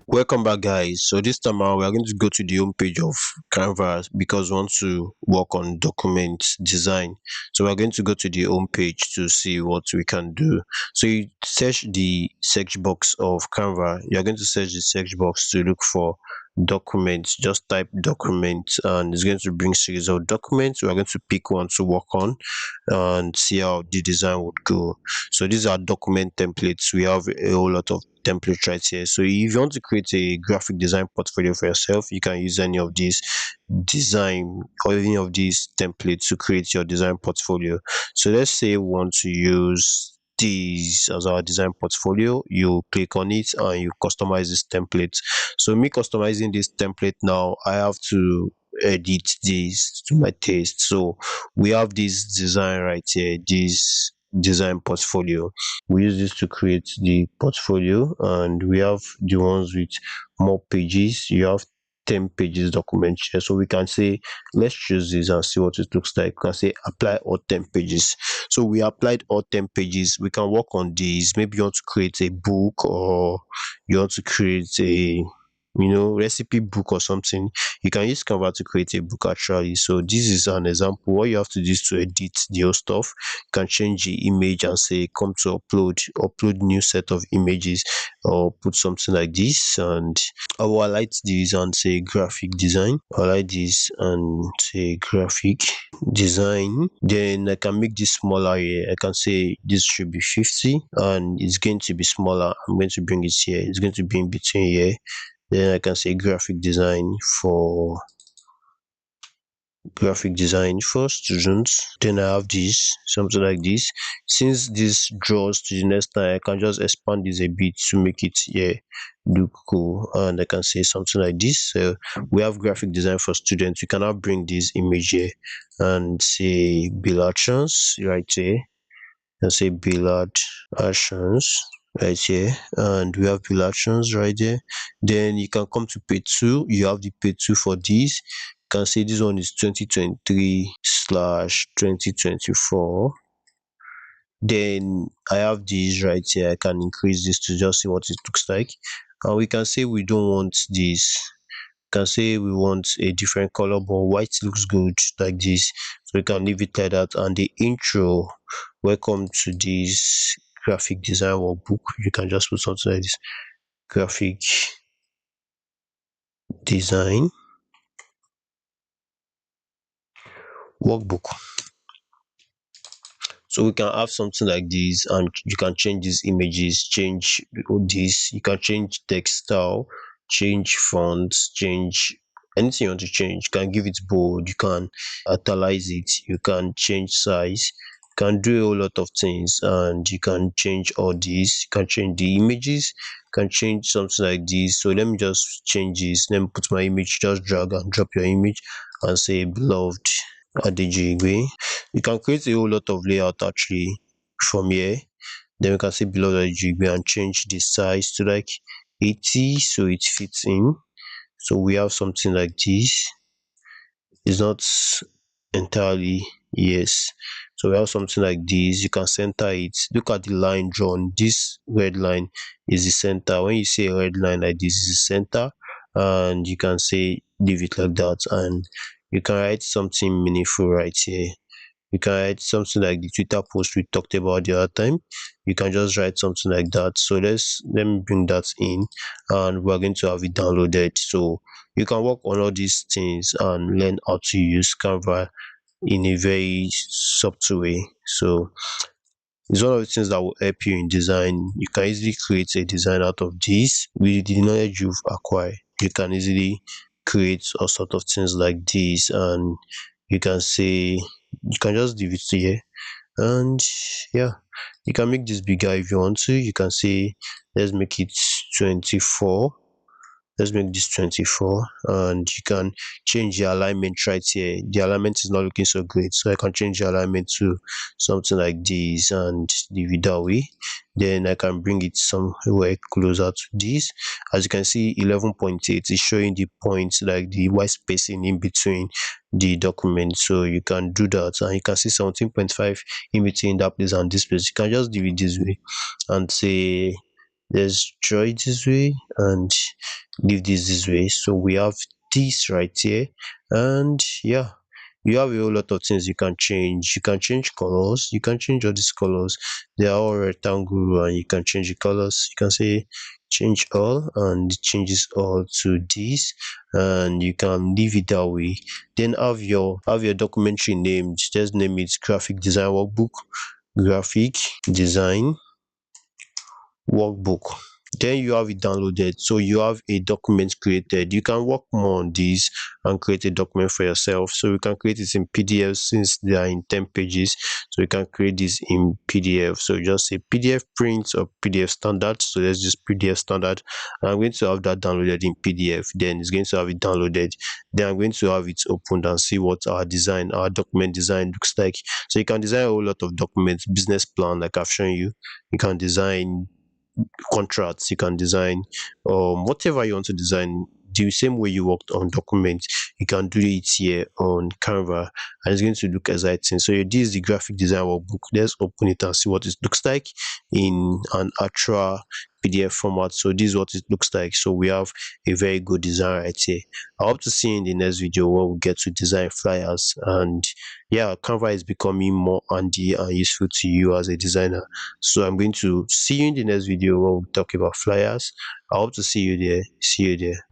Welcome back, guys. So this time around, we are going to go to the home page of Canva because we want to work on document design. So we are going to go to the home page to see what we can do. So you search the search box of Canva. You are going to search the search box to look for documents. Just type document, and it's going to bring series of documents. We are going to pick one to work on and see how the design would go. So these are document templates. We have a whole lot of template right here. So if you want to create a graphic design portfolio for yourself, you can use any of these design or any of these templates to create your design portfolio. So let's say we want to use these as our design portfolio. You click on it and you customize this template. So me customizing this template now, I have to edit this to my taste. So we have this design right here, this design portfolio. We use this to create the portfolio, and we have the ones with more pages. You have 10 pages document here, so we can say let's choose this and see what it looks like. We can say apply all 10 pages. So we applied all 10 pages. We can work on these. Maybe you want to create a book, or you want to create a recipe book or something. You can use Canva to create a book actually. So this is an example. What you have to do is to edit the whole stuff. You can change the image and say come to upload new set of images, or put something like this. And I will highlight this and say graphic design. Highlight this and say graphic design. Then I can make this smaller here. I can say this should be 50 and it's going to be smaller. I'm going to bring it here. It's going to be in between here. Then I can say graphic design for students. Then I have this, something like this. Since this draws to the next line, I can just expand this a bit to make it look cool, and I can say something like this. So we have graphic design for students. You can now bring this image here and say build actions right here, and say build actions right here, and we have build actions right there. Then you can come to page 2. You have the page 2 for this. You can say this one is 2023 slash 2024. Then I have this right here. I can increase this to just see what it looks like, and we can say we don't want this. We can say we want a different color, but white looks good like this, so we can leave it like that. And the intro, welcome to this graphic design workbook. You can just put something like this, graphic design workbook. So we can have something like this, and you can change these images, change this. You can change text style, change fonts, change anything you want to change. You can give it bold, you can italize it, you can change size, you can do a whole lot of things. And you can change all these. You can change the images, you can change something like this. So let me just change this. Let me put my image, just drag and drop your image and say beloved Adejigwe. You can create a whole lot of layout actually from here. Then we can say below Adejigwe and change the size to like 80 so it fits in. So we have something like this. It's not entirely, yes. So we have something like this. You can center it. Look at the line drawn. This red line is the center. When you say a red line like this is the center, and you can say leave it like that, and you can write something meaningful right here. You can write something like the Twitter post we talked about the other time. You can just write something like that. So let me bring that in, and we're going to have it downloaded. So you can work on all these things and learn how to use Canva in a very subtle way. So it's one of the things that will help you in design. You can easily create a design out of this with the knowledge you've acquired. You can easily create all sort of things like this, and you can say you can just leave it here. And yeah, you can make this bigger if you want to. You can say let's make it 24. Let's make this 24, and you can change the alignment right here. The alignment is not looking so great, so I can change the alignment to something like this and leave it that way. Then I can bring it somewhere closer to this. As you can see, 11.8 is showing the points, like the white spacing in between the document. So you can do that, and you can see 17.5 in between that place and this place. You can just leave it this way and say Let's draw it this way and leave this way. So we have this right here, and yeah, you have a whole lot of things you can change. You can change colors, you can change all these colors. They are all rectangle, and you can change the colors. You can say change all, and it changes all to this, and you can leave it that way. Then have your documentary named. Just name it graphic design workbook, graphic design workbook. Then you have it downloaded, so you have a document created. You can work more on this and create a document for yourself. So you can create it in PDF since they are in 10 pages, so you can create this in PDF. So just say PDF print or PDF standard. So let's just PDF standard, and I'm going to have that downloaded in PDF. Then it's going to have it downloaded. Then I'm going to have it opened and see what our document design looks like. So you can design a whole lot of documents, business plan like I've shown you. You can design contracts, you can design whatever you want to design. The same way you worked on documents, you can do it here on Canva, and it's going to look exciting. So this is the graphic design workbook. Let's open it and see what it looks like in an actual PDF format. So this is what it looks like. So we have a very good design right here. I hope to see you in the next video where we get to design flyers. And yeah, Canva is becoming more handy and useful to you as a designer. So I'm going to see you in the next video where we talk about flyers. I hope to see you there. See you there.